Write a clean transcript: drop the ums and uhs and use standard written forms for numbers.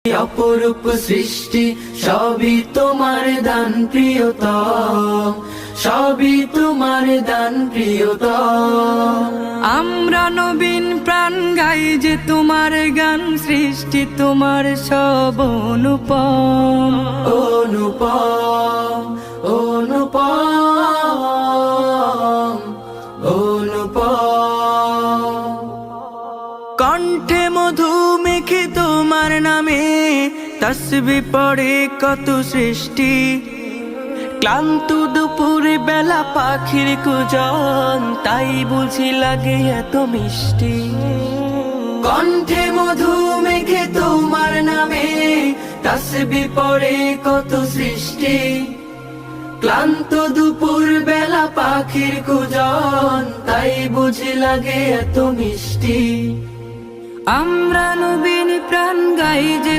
অপরূপ সৃষ্টি সবই তোমার দান প্রিয়তম, সবই তোমার দান প্রিয়তম। আমরা নবীন প্রাণ গাই যে তোমার গান, সৃষ্টি তোমার সব অনুপম। অনুপম অনুপম অনুপম। কণ্ঠে মধু মেখে তোমার নামে তসবিহ পড়ে কত সৃষ্টি। ক্লান্ত দুপুরে বেলা পাখির কুজন, তাই বুঝি লাগে এত মিষ্টি। কণ্ঠে মধু মেখে তোমার নামে তাসবিহ পড়ে কত সৃষ্টি। ক্লান্ত দুপুর বেলা পাখির কুজন, তাই বুঝি লাগে এত মিষ্টি। আমরা নবীন প্রাণ গাই যে